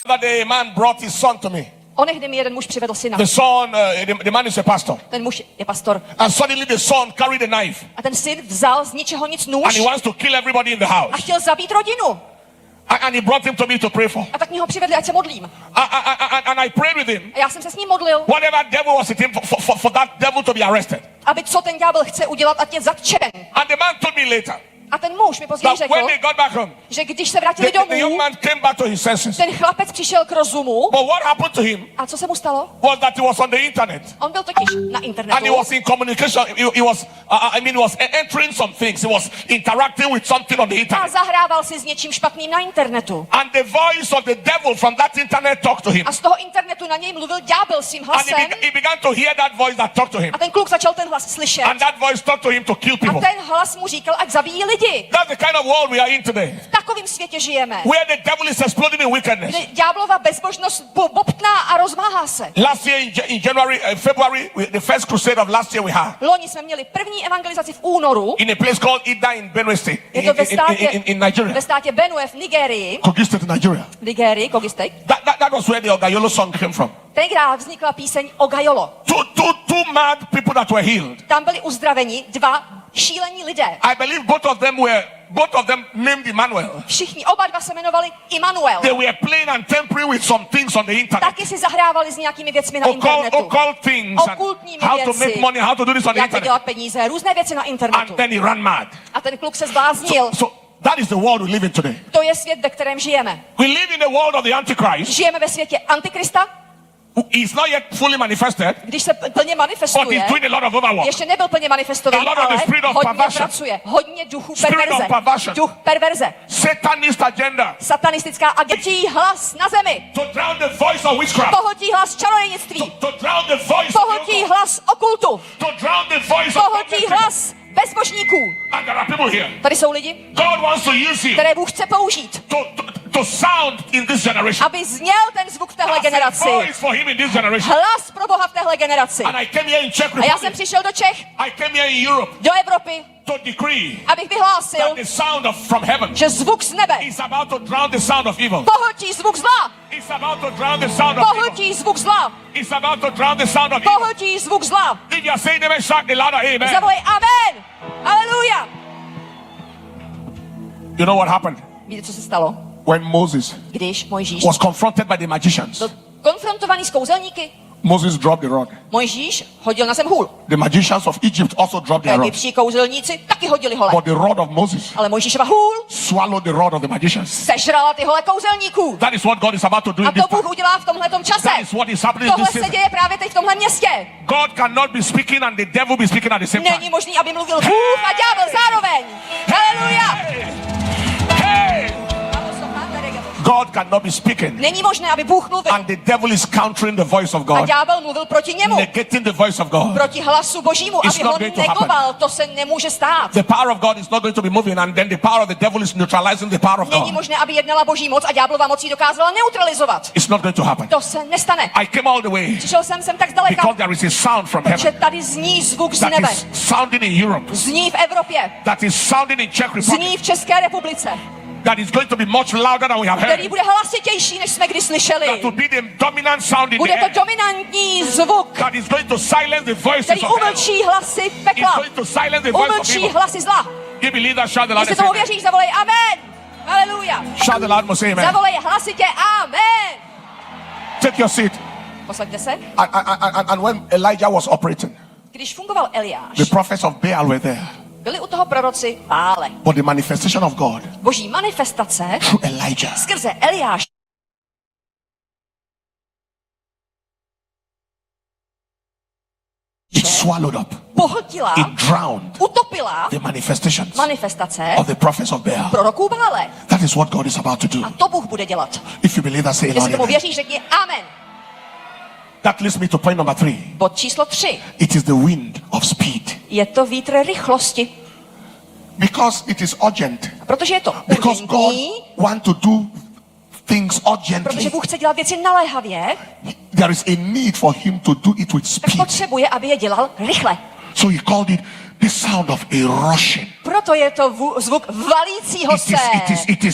That day a man brought his son to me. Onehdy mi jeden muž přivedl syna. The son, the man is a pastor. Ten muž je pastor. And suddenly the son carried a knife. A ten syn vzal z ničeho nic nůž. And he wants to kill everybody in the house. A chtěl zabít rodinu. And he brought him to me to pray for. A tak mě ho přivedli, ať se modlím. And I prayed with him. A já jsem se s ním modlil. Whatever devil was in him, for that devil to be arrested. Aby co ten ďábel chce udělat, ať je zatčen. And the man told me later. A ten muž mi později That řekl, when they got back home, že když se vrátili the young domů, man came back to his senses. ten chlapec přišel k rozumu. But what happened to him A co se mu stalo? was that he was on the internet. On byl totiž na And he internetu. was in communication. He was entering some things. He was interacting with something on the A internet. zahrával si s něčím špatným na internetu. And the voice of the devil from that internet talked to him. A z toho internetu na něj mluvil ďábel svým And hlasem. he began to hear that voice that talked to him. A ten kluk začal ten hlas slyšet. And that voice talked to him to kill A people. ten hlas mu říkal, ať zabíjí lidi. That's the kind of world we are in today. V takovém světě žijeme. Where the devil is exploding in wickedness. Kde ďáblova bezbožnost bobtná a rozmáhá se. Last year in January, February, the first crusade of last year we had. Loni jsme měli první evangelizaci v únoru. In a place called Ida in Benue State. Je to In Nigeria. ve státě Benue v Nigerii. Kogi State in Nigeria. V Nigerii, Kogi State. That was where the Ogayolo song came from. Tenkrát vznikla píseň Ogayolo. Two mad people that were healed. Tam byli uzdraveni dva šílení lidé. I believe both of them named Emmanuel. Všichni, oba dva se jmenovali Immanuel. They were playing and tampering with some things on the internet. Taky si zahrávali s nějakými věcmi na internetu. Occult things. Okultními How to věci. make money, how to do this on the Jak internet. vydělat peníze, různé věci na internetu. And then he ran mad. A ten kluk se zbláznil. So that is the world we live in today. To je svět, ve kterém žijeme. We live in the world of the Antichrist. Žijeme ve světě Antikrista, He's not yet fully manifested, když se plně but manifestuje. he's doing a lot of overwork. Ještě nebyl plně manifestován, A lot of the ale spirit of hodně perversion. pracuje. Hodně duchu Spirit of perverze. perversion. Duch perverze. Satanist agenda. Satanistická agentí hlas na zemi. To drown the voice of witchcraft. Pohltí hlas čarodějnictví. To drown the voice Pohltí of hlas okultu. to drown the voice of Pohltí hlas bezbožníků. And there are people here. Tady jsou lidi, God wants to use you které Bůh chce použít, to sound in this generation. aby zněl ten zvuk v téhle As a generaci. voice for him in this generation. Hlas pro Boha v téhle generaci. And I came here in Czech A já jsem Republic. přišel do Čech, I came here in Europe do Evropy, to decree abych vyhlásil, that the sound from heaven že zvuk z nebe is about to drown the sound of evil. pohltí zvuk zla. It's about to drown the sound of evil. Pohltí zvuk zla. It's about to drown the sound of evil. Pohltí zvuk zla. If you are saying amen, shout the louder amen. Zavolej amen. Aleluja. You know what happened? Víte, co se stalo? When Moses Když Mojžíš was confronted by the magicians. byl konfrontovaný s kouzelníky, Moses dropped the rod. Mojžíš hodil na zem hůl. The magicians of Egypt also dropped their rod. Egyptští kouzelníci taky hodili hole. But the rod of Moses Ale Mojžíšova hůl swallowed the rod of the magicians. sežrala ty hole kouzelníků. That is what God is about to do A in this to Bůh time. udělá v tomhletom čase. That is what is happening in Tohle this se season. děje právě teď v tomhle městě. God cannot be speaking and the devil be speaking at the same time. Není možný, aby mluvil Bůh a ďábel zároveň. Haleluja. Hey! God cannot be speaking Není možné, aby Bůh mluvil and the devil is countering the voice of a God, ďábel mluvil proti němu. negating the voice of God. Proti hlasu Božímu, It's aby not ho going to negoval. To se nemůže stát. The power of God is not going to be moving and then the power of the devil is neutralizing the power of Není God. možné, aby jednala Boží moc a ďáblova moc ji dokázala neutralizovat. It's not going to happen. To se nestane. I came all the way Přišel jsem sem tak zdaleka, because there is a sound from že heaven tady zní zvuk z that nebe. is sounding in Europe, Zní v Evropě. that is sounding in Czech Republic, Zní v České republice. that is going to be much louder than we have Který heard. bude hlasitější, než jsme kdy slyšeli. That will be the dominant sound in the Bude to air. dominantní zvuk, That is going to silence the voices který of hell. umlčí hlasy It's pekla. going to silence the voice of Umlčí evil. hlasy zla. You believe that? Shout the Jestli loudest tomu amen. věříš, zavolej amen. Haleluja. Shout the loud most amen. Zavolej hlasitě amen. Take your seat. Posaďte se. And when Elijah was operating, Když fungoval Eliáš, the prophets of Baal were there. byli u toho proroci Bále. But the manifestation of God Boží manifestace through Elijah, skrze Eliáš it swallowed up, pohltila, it drowned utopila the manifestations manifestace of the prophets of Baal. proroků Bále. That is what God is about to do. A to Bůh bude dělat. If you believe that, say Jestli loud tomu amen. věříš, řekni amen. That leads me to point number 3. Bod číslo 3. It is the wind of speed. Je to vítr rychlosti. Because it is urgent. Protože je to Because God urgentní, wants to do things protože urgently. Bůh chce dělat věci naléhavě, There is a need for him to do it with tak speed. potřebuje, aby je dělal rychle. So he called it the sound of a rushing. Proto je to zvuk valícího se.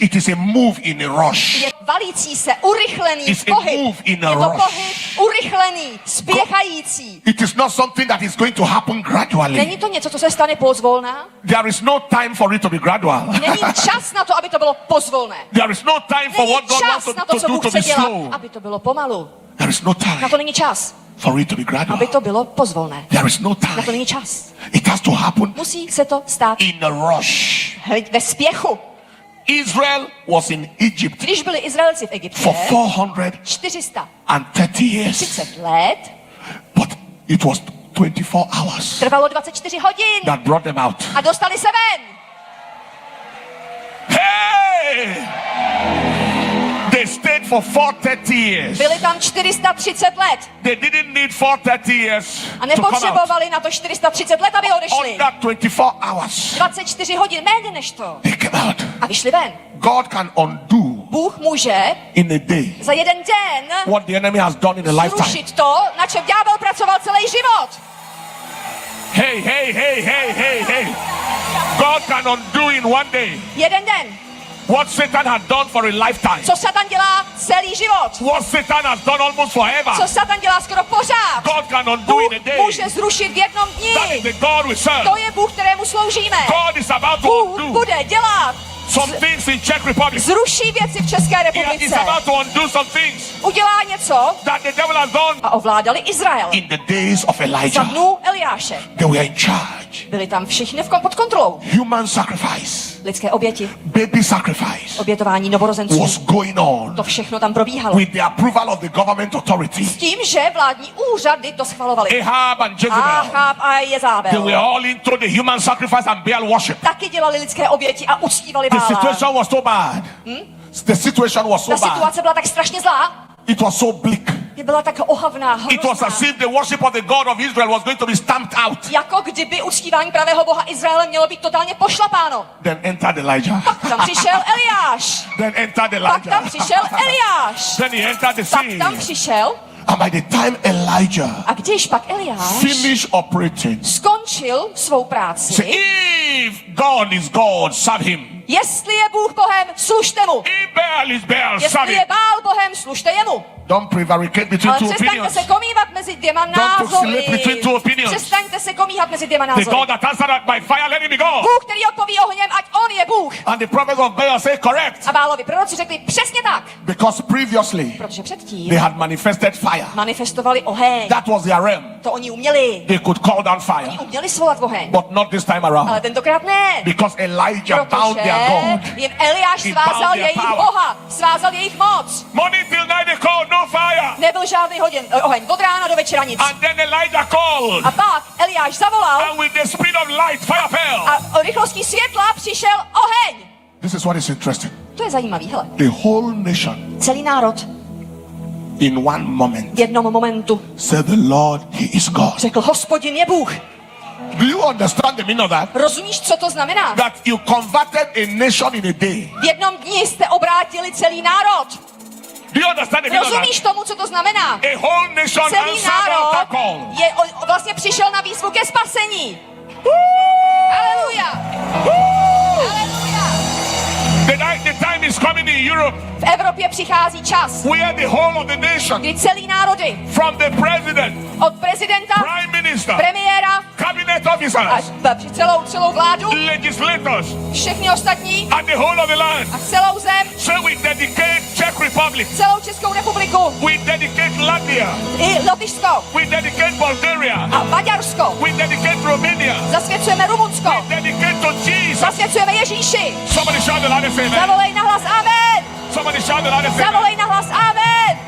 It is a move in a rush. Je valící se, urychlený It's a pohyb. move in a Je to rush. pohyb urychlený, spěchající. It is not something that is going to happen gradually. Není to něco, co se stane pozvolna? There is no time for it to be gradual. Není čas na to, aby to bylo pozvolné. There is no time for Není what God wants čas na to, co to do Bůh to chce be dělat, slow. aby to bylo pomalu. There is no Na time to není čas, for it to be gradual. aby to bylo pozvolné. There is no Na to time. není čas. It has to happen Musí se to stát in a rush. ve spěchu. Israel was in Egypt Když byli Izraelci v Egyptě for 430 430 years, let, but it was 24 hours trvalo 24 hodin that brought them out. a dostali se ven. Hey! They stayed for 430 years. Byli tam 430 let They didn't need 430 years a to come out. nepotřebovali na to 430 let, aby odešli. Under 24 hours, 24 hodin, méně než to. they came out. A vyšli ven. God can undo Bůh může in a day za jeden den what the enemy has done in a lifetime. zrušit to, na čem ďábel pracoval celý život. Hey, hey, hey, hey, hey, hey. God can undo in one day Jeden den. what Satan had done for a lifetime. Co Satan dělá celý život. What Satan has done almost forever. Co Satan dělá skoro pořád. God can undo Bůh in a day. může zrušit v jednom That is dni. the God we serve. To je Bůh, kterému sloužíme. God is about to Bůh undo bude dělat. some things in Czech Republic. Zruší věci v České He is republice. about to undo some things Udělá něco that the devil has done a ovládali Izrael. in the days of Za Elijah. dnů Eliáše. They were in charge. Byli tam všichni pod kontrolou. Human sacrifice, Lidské oběti, baby sacrifice obětování novorozenců. was going on To všechno tam probíhalo. with the approval of the government authority. Tím, že vládní úřady to schvalovaly. Ahab and Jezebel, Achab a they Jezabel were all into the human sacrifice and Baal worship. taky dělali lidské oběti a uctívali The Bála. situation was so bad. The situation was Ta so bad. situace byla tak strašně zlá, It was so bleak. byla tak ohavná, It was as hrozná. if the worship of the God of Israel was going to be stamped out. Jako kdyby uctívání pravého Boha Izraele mělo být totálně pošlapáno. Then entered Elijah. Tam přišel Eliáš. Then entered Pak tam Elijah. přišel Eliáš. Then he entered the Pak scene. tam přišel And by the time Elijah a když pak Eliáš finished operating, skončil svou say, práci, if God is God, serve him. jestli je Bůh Bohem, služte mu. If Baal is Baal, serve Jestli him. je Bál Bohem, služte jemu. Don't prevaricate between Ale two přestaňte opinions. se komívat mezi dvěma názory. oscillate between two opinions. Přestaňte se komíhat mezi dvěma The názory. God that answered by fire, let him be God. Bůh, který odpoví ohněm, ať on je Bůh. And the prophets of Baal say correct. A Bálovi proroci řekli přesně tak. Because previously Protože předtím they had manifested fire. manifestovali oheň. That was their realm. To oni uměli. They could call down fire. Oni uměli svolat oheň. But not this time Ale around. tentokrát ne. Because Elijah bound Protože their God. jim Eliáš He bound svázal their jejich power. boha. Svázal jejich moc. Morning till night they called no fire. Nebyl žádný oheň. Od rána do večera nic. And then Elijah called. A pak Eliáš zavolal And with the speed of light, fire fell. a o rychlosti světla přišel oheň. This is what is interesting. To je zajímavý, hele. The whole nation Celý národ in one moment v jednom momentu said the Lord, He is God. řekl, Hospodin je Bůh. Do you understand the meaning of that? Rozumíš, co to znamená? That you converted a nation in a day. V jednom dni jste obrátili celý národ. Do you understand the meaning of Rozumíš that? tomu, co to znamená? A whole nation Celý answered altar národ call. vlastně přišel na výzvu ke spasení. Aleluja. Aleluja. The time is coming in Europe V Evropě přichází čas, where the whole of the nation, kdy celý národy, from the president, od prezidenta, prime minister, premiéra cabinet až officers, celou vládu, legislators, všechny ostatní and the whole of the land, a celou zem, so we dedicate Czech Republic, celou Českou republiku, we dedicate Latvia, i Lotyšsko we dedicate Bulgaria, a Maďarsko. we dedicate Romania, Zasvěcujeme Rumunsko. we dedicate to Jesus. Zasvěcujeme Ježíši. Somebody shout the loudest amen. Zavolej na hlas amen. Somebody shout the loudest amen. Zavolej na hlas amen.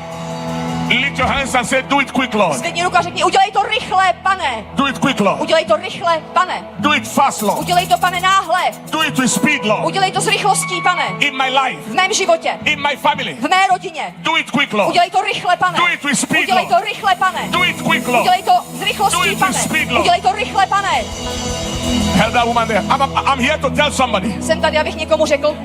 Lift your hands and say, do it quick, Lord. Zvedni ruku a řekni, udělej to rychle, pane. Do it quick, Lord. Udělej to rychle, pane. Do it fast, Lord. Udělej to, pane, náhle. Do it with speed, Lord. Udělej to s rychlostí, pane. In my life, V mém životě, in my family. v mé rodině. Do it quick, Lord. Udělej to rychle, pane. Do it with speed, Udělej Lord. to rychle, pane. Do it quick, Lord. Udělej to s Do rychlostí, it pane. with speed, Lord. Udělej to rychle, pane. Tell that woman there. I'm here to tell somebody Jsem tady, abych někomu řekl,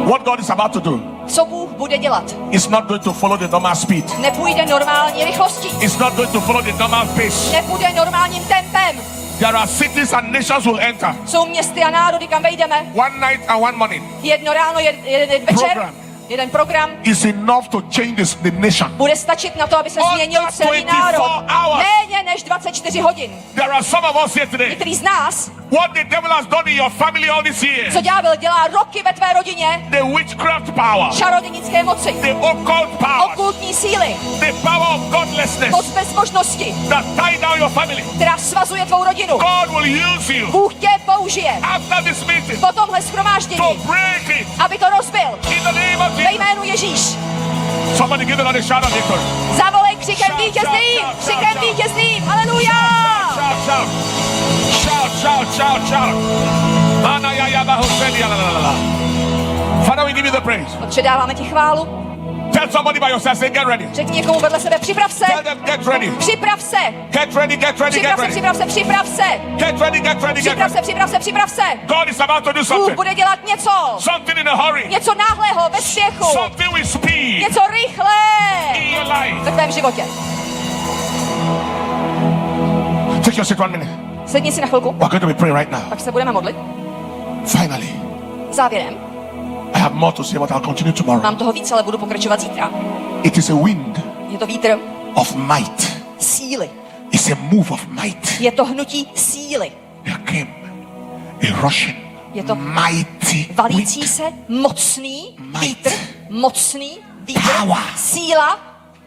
what God is about to do. co Bůh bude dělat. It's not going to follow the normal speed. Nepůjde normální rychlostí. It's not going to follow the normal pace. Nepůjde normálním tempem. There are cities and nations will enter. Jsou městy a národy, kam vejdeme. One night and one morning. Jedno ráno, jeden večer. Program. jeden program is enough to change the nation. bude stačit na to, aby se Under změnil celý 24 národ. hours. Méně než 24 hodin. There are some of us here today. Některý z nás, What the devil has done in your family all this year, co ďábel dělá roky ve tvé rodině, the witchcraft power, čarodějnické moci, the occult power, okultní síly, the power of godlessness moc bezbožnosti, that tie down your family. která svazuje tvou rodinu. God will use you Bůh tě použije after this meeting po tomhle to shromáždění, break it aby to rozbil. in the name of Ve Jesus. jménu Ježíš. Somebody give another shout of victory. Zavolej křikem Shout, vítězným, shout, shout, křikem shout. vítězným. Haleluja! Shout, shout. Shout, shout, shout, shout. Father, we give you the praise. Předáváme ti chválu. Tell somebody by yourself, say, get ready. Řekni někomu vedle sebe, připrav se. Tell them, get ready. Připrav se. Get ready, get ready, get Připrav se, ready. připrav se, připrav se. Get ready, get ready, get Připrav se, ready. připrav se, připrav se. God is about to do Bůh something. bude dělat něco. Something in a hurry. Něco náhlého, ve spěchu. Something with speed Něco rychlé. in your life. Ve tvém životě. Take your seat 1 minute. Sedni si na chvilku, We're going to be praying right now. pak se budeme modlit. Finally, Závěrem. I have more to say, but I'll continue tomorrow. Mám toho víc, ale budu pokračovat zítra. It is a wind Je to vítr of might. síly. It's a move of might. Je to hnutí síly. There came a Russian Je to mighty valící wind. se mocný Might. vítr. Mocný vítr. Power. Síla.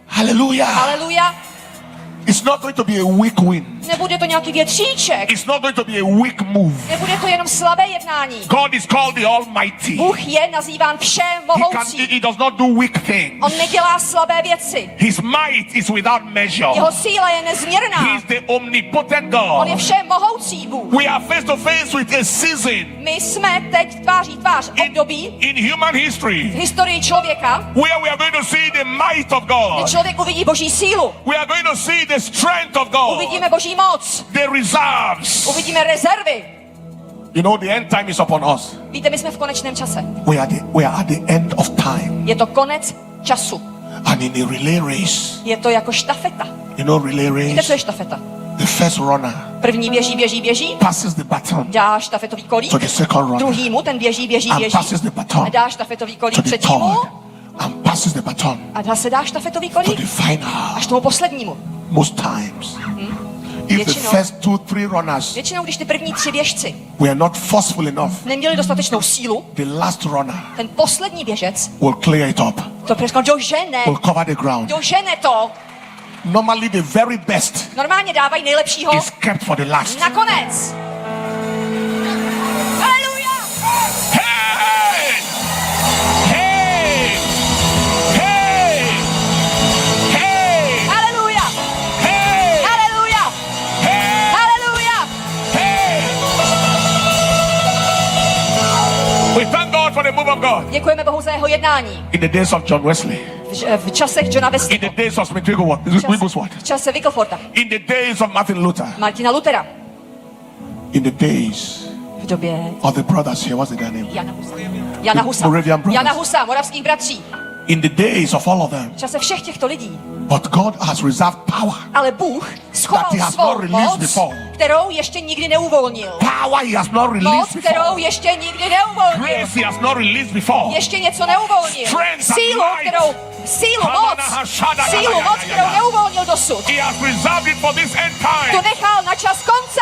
Hallelujah. Haleluja. It's not going to be a weak wind. Nebude to nějaký větříček. It's not going to be a weak move. Nebude to jenom slabé jednání. God is called the Almighty. Bůh je nazýván všemohoucí. He does not do weak things. On nedělá slabé věci. His might is without measure. Jeho síla je nezměrná. He is the omnipotent On je God. všemohoucí Bůh. We are face to face with a season My jsme teď tváří tvář období in human v history historii člověka, where we are going to see the might of kdy God. člověk uvidí Boží sílu. We are going to see the strength of God, Uvidíme Boží moc. the reserves. Uvidíme rezervy. You know, the end time is upon us. Víte, my jsme v konečném čase. We are at the end of time. Je to konec času. And in a relay race, Je to jako štafeta. you know, relay Víte, co je race, štafeta? the first runner První běží, passes the baton dá štafetový kolík. to the second runner Druhýmu, ten běží and passes the a baton dá štafetový to kolík the třetímu third and passes the baton a zase dá štafetový to kolík the final. až tomu poslednímu. Most times, if the Většinou. first 2, 3 runners Většinou, když ty první 3 běžci were not forceful enough, neměli dostatečnou sílu, the last runner ten poslední běžec will clear it up, to prostě dožene, will cover the ground. dožene to. Normally, the very best Normálně dávají nejlepšího is kept for the last. nakonec. Haleluja! Hey! Hey! Hey! Hey! Haleluja! Hey! Haleluja! Hey! Haleluja! Hey! We thank God for the move of God. Děkujeme Bohu za jeho jednání. In the days of John Wesley, V časech Johna in Wesleyho, the days of Smith Wigglesworth, v čase Wiggleswortha, in the days of Martin Luther, Martina Luthera, in the days v době of the brothers here, what's their name? Jana Husa, Moravian brothers. Jana Husa, moravských bratří, In the days of all of them. v čase všech těchto lidí. But God has reserved power. Ale Bůh schoval That he has svou not released moc, before. kterou ještě nikdy neuvolnil. Power he has not Moc, released kterou before. ještě nikdy neuvolnil. Grace he has not released before. Ještě něco neuvolnil. Strength and Sílu, light. sílu, moc, kterou neuvolnil dosud. He has reserved it for this end To time. nechal na čas konce,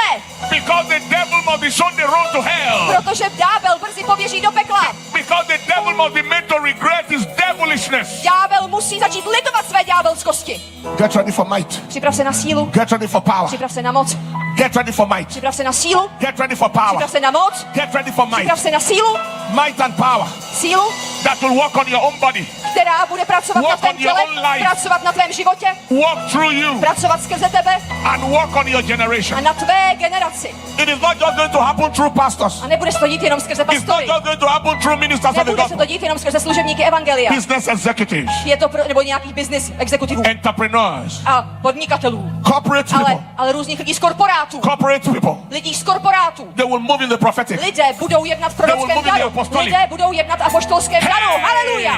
Because the devil must be shown the road to hell. protože ďábel brzy poběží do pekla. Because the devil must be made to regret his devilishness. Ďábel musí začít litovat své ďábelskosti. Get ready for might. Připrav se na sílu, Get ready for power. připrav se na moc, Get ready for might. připrav se na sílu, Get ready for power. připrav se na moc, Get ready for might. připrav se na sílu, Might and power sílu, that will work on your own body, která bude pracovat na Walk tvém on your těle, own life. pracovat na tvém životě, work through you, pracovat skrze tebe and work on your a generation. na tvé generaci. It is not just going to happen through pastors. A nebude se to dít jenom skrze It's not pastory. just going to happen through ministers of the Nebude se gospel, to dít jenom skrze služebníky evangelia. business executives, Je to nebo nějakých business exekutivů entrepreneurs, a podnikatelů, corporate people, ale různých lidí z korporátů. corporate people. Lidí z korporátů. They will move in the prophetic. Lidé budou jednat v will prorockém move in the daru. apostolic. Lidé budou jednat v apoštolském daru. Haleluja.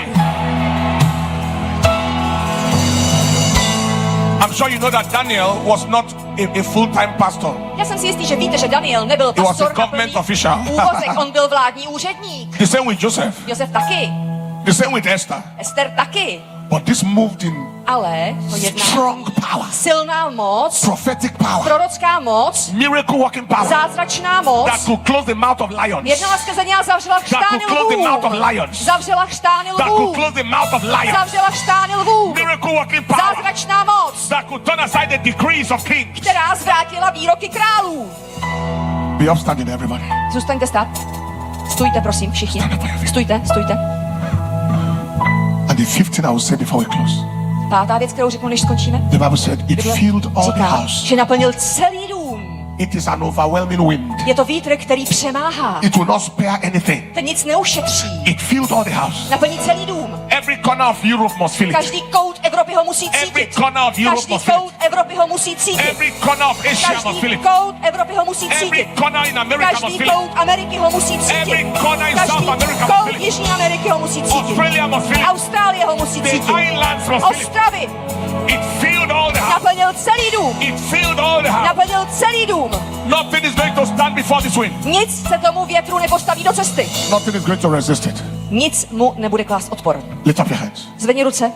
I'm sure you know that Daniel was not a full-time pastor. Já jsem si jistý, že víte, že Daniel nebyl was a pastor na government plný official. úvazek. On byl vládní úředník. The same with Joseph. Josef taky. The same with Esther. Ester taky. But this moved in Ale to jedna strong power, silná moc, prophetic power, prorocká moc, Miracle working power. zázračná moc, That could close the mouth of lions. jednala skrze něj a zavřela That chřtány could close the mouth of lvů. lions. Zavřela chřtány That could lvů. close the mouth of lions. Zavřela chřtány lvů. Miracle working power. Zázračná moc, That could turn aside the decrees of kings. která zvrátila výroky králů. be upstanding, everybody. Zůstaňte stát. Stůjte, prosím, všichni. Stůjte, stůjte. And the 15th I will say before we close. Pátá věc, kterou řeknu, než skončíme. The Bible said it Bible filled all the říká, house. že naplnil celý dům. It is an overwhelming wind. Je to vítr, který přemáhá. It will not spare anything. Ten nic neušetří. It filled all the house. Naplní celý dům. Every corner of Europe must feel it. Každý kout Evropy ho musí Every cítit. corner of Europe Každý must feel kout Evropy ho musí cítit. Every corner of Asia must feel Každý it. kout Evropy ho musí Every cítit. corner in America must Každý feel it. kout Ameriky ho musí Every cítit. corner in South Každý America must kout feel it. Jižní Ameriky ho musí cítit. Australia must feel it. Austrálie ho musí The cítit. islands must feel it. Ostravy. It filled all the house. Naplnil celý dům. It filled all the house. Naplnil celý dům. Nothing is going to stand before this wind. Nic se tomu větru nepostaví do cesty. Nothing is going to resist it. Nic mu nebude klást odpor. Lift up your hands. Zvedni ruce.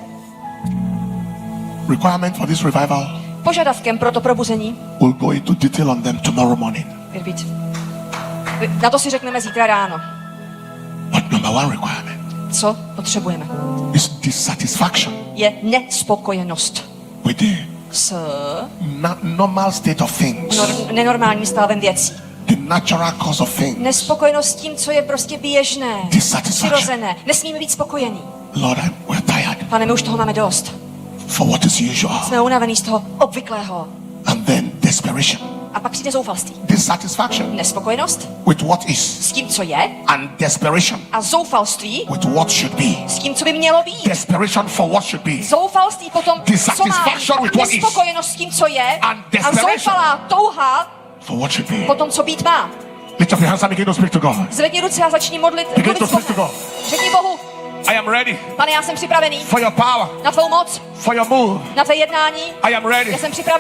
Requirement for this revival. Požadavkem pro to probuzení. We'll go into detail on them tomorrow morning. Repeat. Na to si řekneme zítra ráno. But number one requirement Co potřebujeme? is dissatisfaction Je nespokojenost with the s normal state of things, nenormálním stavem věcí. the natural cause of things. Nespokojenost s tím, co je prostě běžné, Dissatisfaction. přirozené. Nesmíme být spokojení. Lord, we're tired Pane, my už toho máme dost. for what is usual. Jsme unavený z toho obvyklého. And then desperation. A pak přijde zoufalství. Dissatisfaction Nespokojenost with what is, s tím, co je, and desperation a zoufalství with what should be. s tím, co by mělo být. Desperation for what should be. Zoufalství potom, co má Dissatisfaction with what is. nespokojenost s tím, co je, And a desperation. zoufalá touha For what should be. po tom, co být má. Lift up your hands and begin to speak to God. Zvedni ruce a začni modlit. Begin mluvit to s speak to Bohem. God. Řekni Bohu, I am ready Pane, já jsem připravený for your power, na tvou moc, for your move. na tvé jednání. I am ready Já jsem připravený.